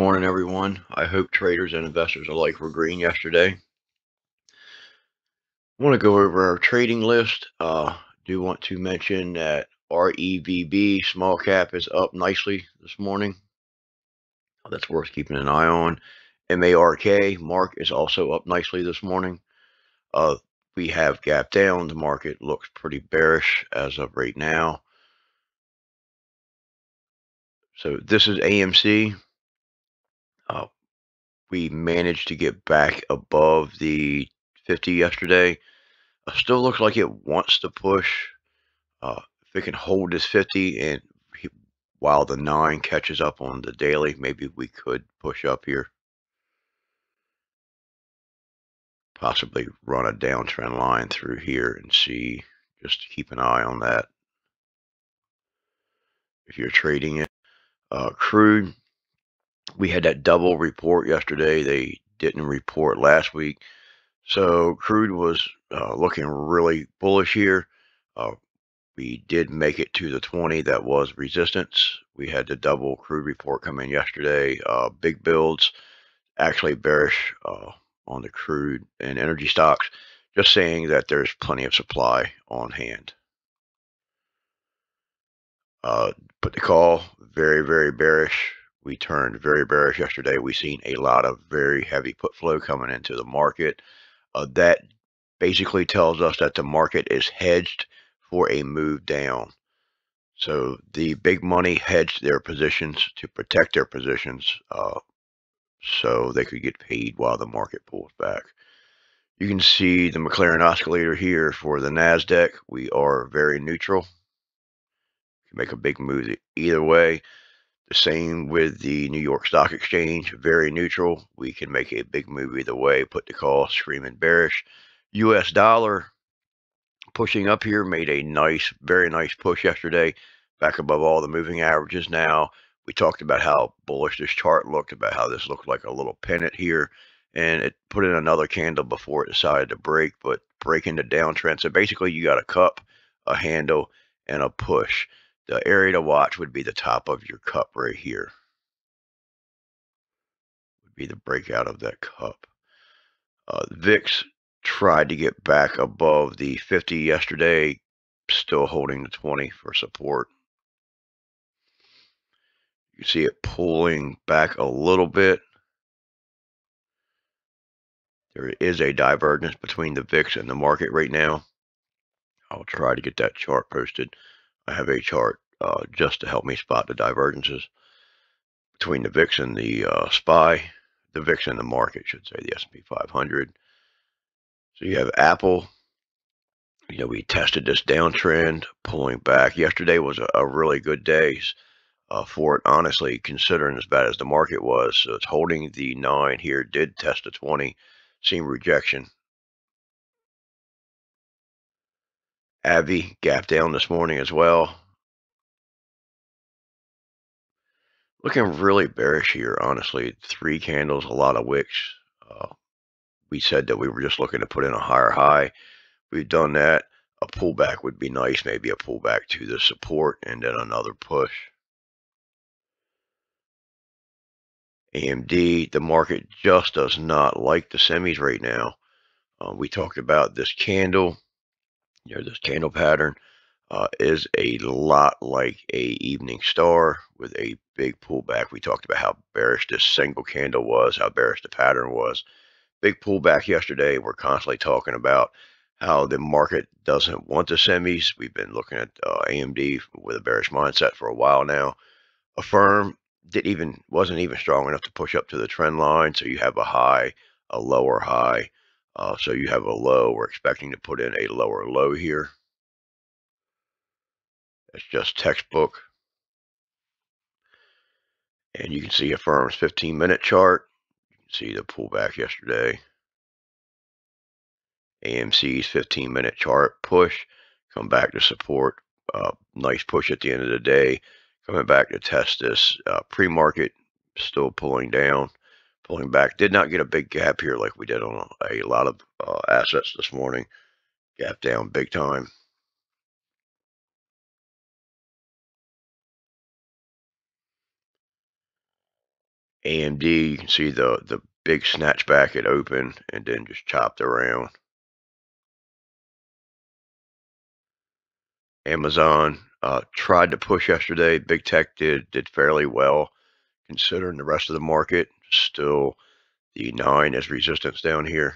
morning, everyone. I hope traders and investors alike were green yesterday. I want to go over our trading list. Do want to mention that REVB small cap is up nicely this morning. That's worth keeping an eye on. Mark is also up nicely this morning. We have gap down. The market looks pretty bearish as of right now. So this is AMC. We managed to get back above the 50 yesterday. Still looks like it wants to push. If it can hold this 50 and while the 9 catches up on the daily, maybe we could push up here. Possibly run a downtrend line through here and see. Just keep an eye on that if you're trading it. Crude, we had that double report yesterday. They didn't report last week. So crude was looking really bullish here. We did make it to the 20 that was resistance. We had the double crude report come in yesterday. Big builds, actually bearish on the crude and energy stocks, just saying that there's plenty of supply on hand. Put the call, very, very bearish. We turned very bearish yesterday. We've seen a lot of very heavy put flow coming into the market. That basically tells us that the market is hedged for a move down. So the big money hedged their positions to protect their positions so they could get paid while the market pulls back. You can see the McLaren oscillator here for the NASDAQ. We are very neutral. You can make a big move either way. The same with the New York Stock Exchange, very neutral. We can make a big move either way. Put the call, screaming bearish. US dollar pushing up here, made a nice, very nice push yesterday, back above all the moving averages now. We talked about how bullish this chart looked, about how this looked like a little pennant here, and it put in another candle before it decided to break, but breaking the downtrend. So basically you got a cup, a handle, and a push. The area to watch would be the top of your cup right here. Would be the breakout of that cup. VIX tried to get back above the 50 yesterday, still holding the 20 for support. You see it pulling back a little bit. There is a divergence between the VIX and the market right now. I'll try to get that chart posted. I have a chart just to help me spot the divergences between the VIX and the SPY. The VIX and the market, should say, the S&P 500. So you have Apple. You know, we tested this downtrend, pulling back. Yesterday was a really good day for it, honestly, considering as bad as the market was. So it's holding the 9 here, did test a 20, seen rejection. AbbVie gap down this morning as well. Looking really bearish here, honestly. 3 candles, a lot of wicks. We said that we were just looking to put in a higher high. We've done that. A pullback would be nice, maybe a pullback to the support and then another push. AMD, the market just does not like the semis right now. We talked about this candle. You know, this candle pattern is a lot like a evening star with a big pullback. We talked about how bearish this single candle was, how bearish the pattern was. Big pullback yesterday. We're constantly talking about how the market doesn't want the semis. We've been looking at AMD with a bearish mindset for a while now. Affirm wasn't even strong enough to push up to the trend line. So you have a high, a lower high. So you have a low. We're expecting to put in a lower low here. It's just textbook. And you can see Affirm's 15-minute chart. You can see the pullback yesterday. AMC's 15-minute chart push, come back to support. Nice push at the end of the day. Coming back to test this pre-market, still pulling down, pulling back. Did not get a big gap here like we did on a lot of assets this morning. Gap down big time. AMD, you can see the big snatch back at open and then just chopped around. Amazon tried to push yesterday. Big tech did fairly well considering the rest of the market. Still the 9 as resistance down here.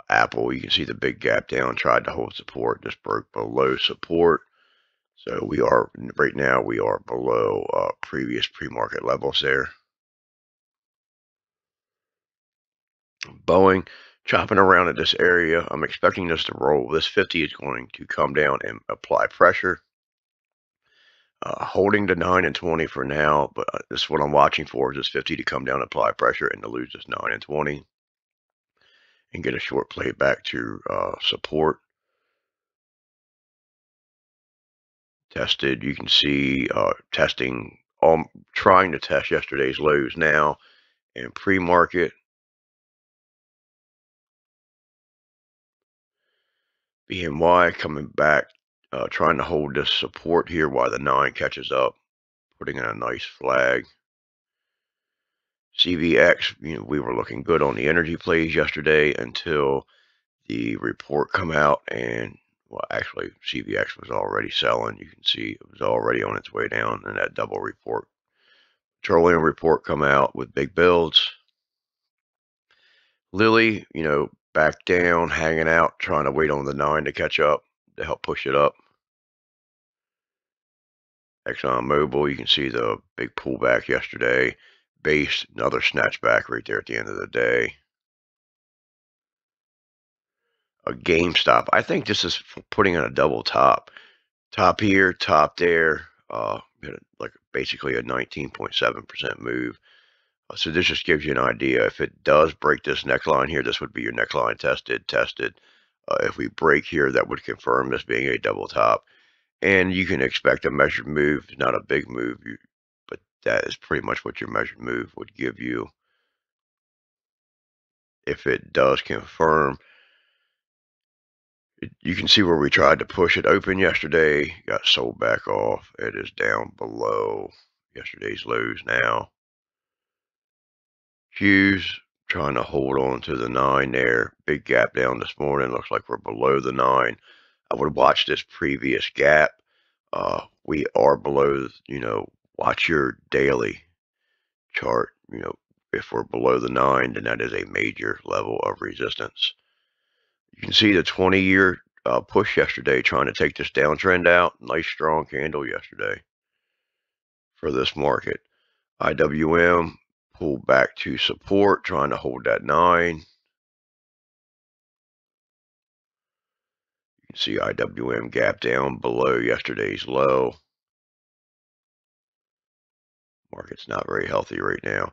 Apple, you can see the big gap down, tried to hold support, just broke below support. So we are, right now, we are below previous pre-market levels there. Boeing chopping around at this area. I'm expecting this to roll. This 50 is going to come down and apply pressure. Holding the 9 and 20 for now, but this is what I'm watching for, is this 50 to come down, apply pressure, and to lose this 9 and 20 and get a short play back to support. Tested, you can see testing, trying to test yesterday's lows now and pre-market. BNY coming back, trying to hold this support here while the 9 catches up, putting in a nice flag. CVX, we were looking good on the energy plays yesterday until the report come out, and well, actually CVX was already selling. You can see it was already on its way down, and that double report, petroleum report, come out with big builds. Lilly, back down, hanging out, trying to wait on the 9 to catch up to help push it up. ExxonMobil, you can see the big pullback yesterday. Base, another snatchback right there at the end of the day. A GameStop, I think this is putting in a double top. Top here, top there. Like basically a 19.7% move. So this just gives you an idea. If it does break this neckline here, this would be your neckline tested. If we break here, that would confirm this being a double top. And you can expect a measured move, not a big move, but that is pretty much what your measured move would give you. If it does confirm, you can see where we tried to push it open yesterday, got sold back off. It is down below yesterday's lows now. Hughes trying to hold on to the 9 there. Big gap down this morning. Looks like we're below the 9. I would watch this previous gap. We are below, watch your daily chart. If we're below the 9, then that is a major level of resistance. You can see the 20-year push yesterday trying to take this downtrend out. Nice strong candle yesterday for this market. IWM pulled back to support, trying to hold that 9. You can see IWM gap down below yesterday's low. Market's not very healthy right now.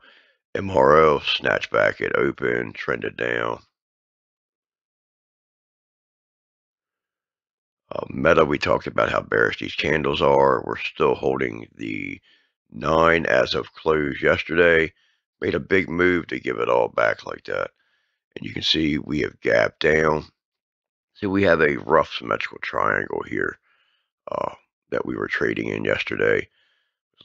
MRO snatched back at open, trended down. Meta, we talked about how bearish these candles are. We're still holding the 9 as of close yesterday. Made a big move to give it all back like that. And you can see we have gapped down. See, we have a rough symmetrical triangle here that we were trading in yesterday.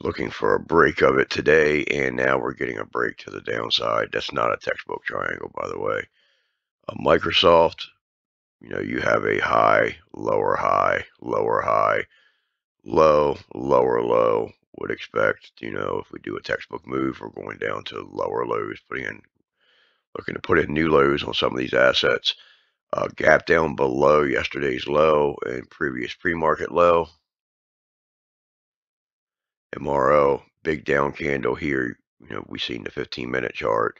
Looking for a break of it today, and now we're getting a break to the downside. That's not a textbook triangle, by the way. Microsoft, you have a high, lower high, lower high, low, lower low. Would expect, if we do a textbook move, we're going down to lower lows, looking to put in new lows on some of these assets. Gap down below yesterday's low and previous pre-market low. MRO, big down candle here. We've seen the 15-minute chart.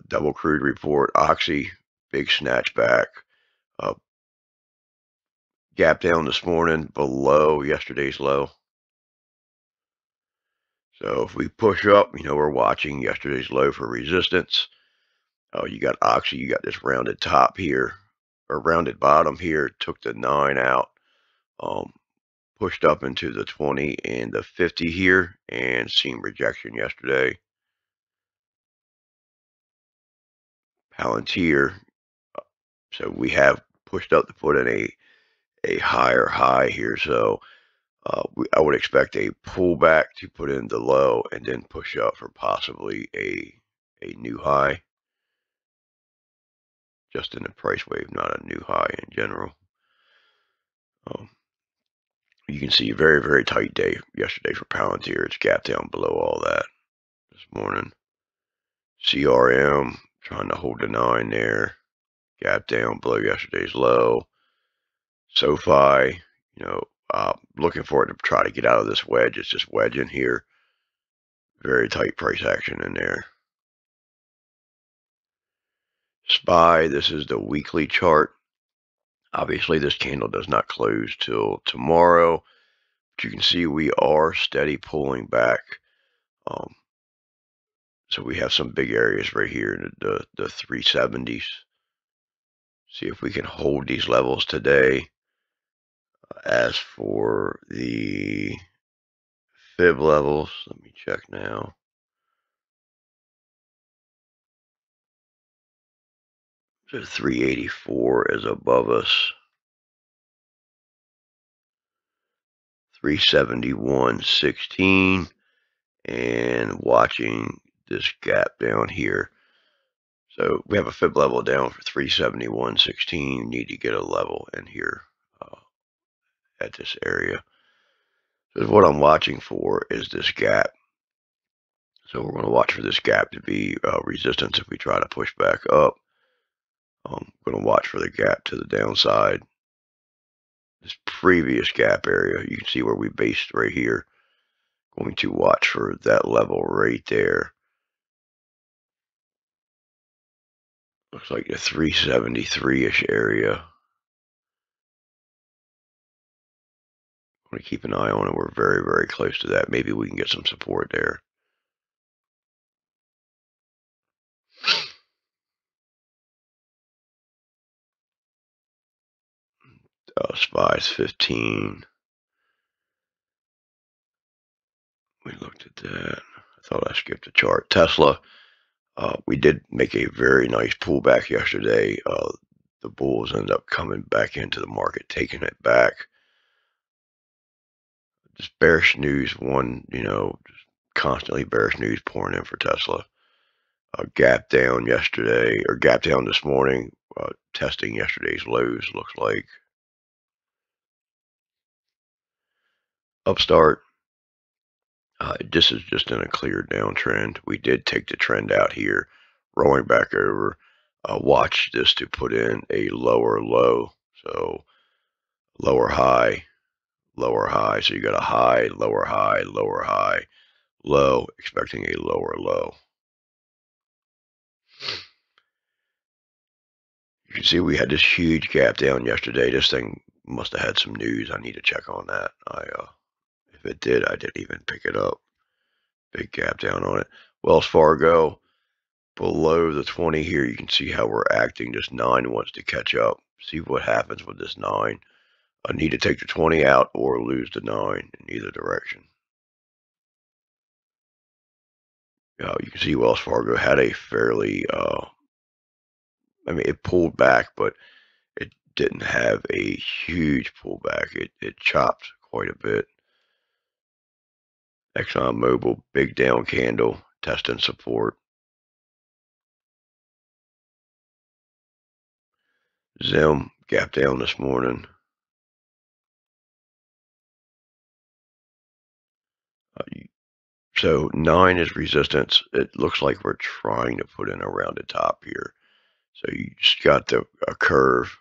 Double crude report. Oxy, big snatch back. Gap down this morning below yesterday's low. So if we push up, we're watching yesterday's low for resistance. You got Oxy, you got this rounded top here, or rounded bottom here, took the 9 out, pushed up into the 20 and the 50 here, and seen rejection yesterday. Palantir, so we have pushed up to put in a higher high here. So I would expect a pullback to put in the low and then push up for possibly a new high, just in the price wave, not a new high in general. Um, you can see a very, very tight day yesterday for Palantir. It's gapped down below all that this morning. CRM trying to hold the 9 there, gap down below yesterday's low. SOFI, looking for it to try to get out of this wedge. It's just wedging here. Very tight price action in there. SPY, this is the weekly chart. Obviously, this candle does not close till tomorrow, but you can see we are steady pulling back. So we have some big areas right here in the 370s. See if we can hold these levels today. As for the fib levels, let me check now. So 384 is above us. 371.16, and watching this gap down here. So we have a fib level down for 371.16. Need to get a level in here at this area. So what I'm watching for is this gap. So we're going to watch for this gap to be resistance if we try to push back up. I'm going to watch for the gap to the downside. This previous gap area, you can see where we based right here. Going to watch for that level right there. Looks like the 373-ish area. I'm going to keep an eye on it. We're very, very close to that. Maybe we can get some support there. SPY's 15. We looked at that. I thought I skipped a chart. Tesla, we did make a very nice pullback yesterday. The bulls ended up coming back into the market, taking it back. Just bearish news, just constantly bearish news pouring in for Tesla. Gap down yesterday, or gap down this morning, testing yesterday's lows, looks like. Upstart, this is just in a clear downtrend. We did take the trend out here, rolling back over. Watch this to put in a lower low. So lower high, lower high. So you got a high, lower high, lower high, low, expecting a lower low. You can see we had this huge gap down yesterday. This thing must have had some news. I need to check on that. If it did, I didn't even pick it up. Big gap down on it. Wells Fargo, below the 20 here, you can see how we're acting. This 9 wants to catch up. See what happens with this 9. I need to take the 20 out or lose the 9 in either direction. You can see Wells Fargo had a fairly, it pulled back, but it didn't have a huge pullback. It chopped quite a bit. ExxonMobil, big down candle, testing support. Zim, gap down this morning. So 9 is resistance. It looks like we're trying to put in a rounded top here. So you just got a curve.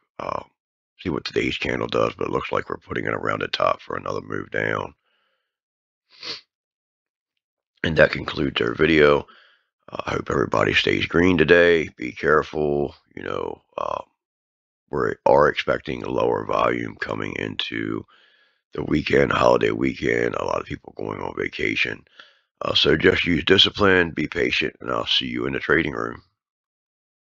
See what today's candle does, but it looks like we're putting in a rounded top for another move down. And that concludes our video. I hope everybody stays green today. Be careful. We are expecting a lower volume coming into the weekend, holiday weekend. A lot of people going on vacation. So just use discipline, be patient, and I'll see you in the trading room.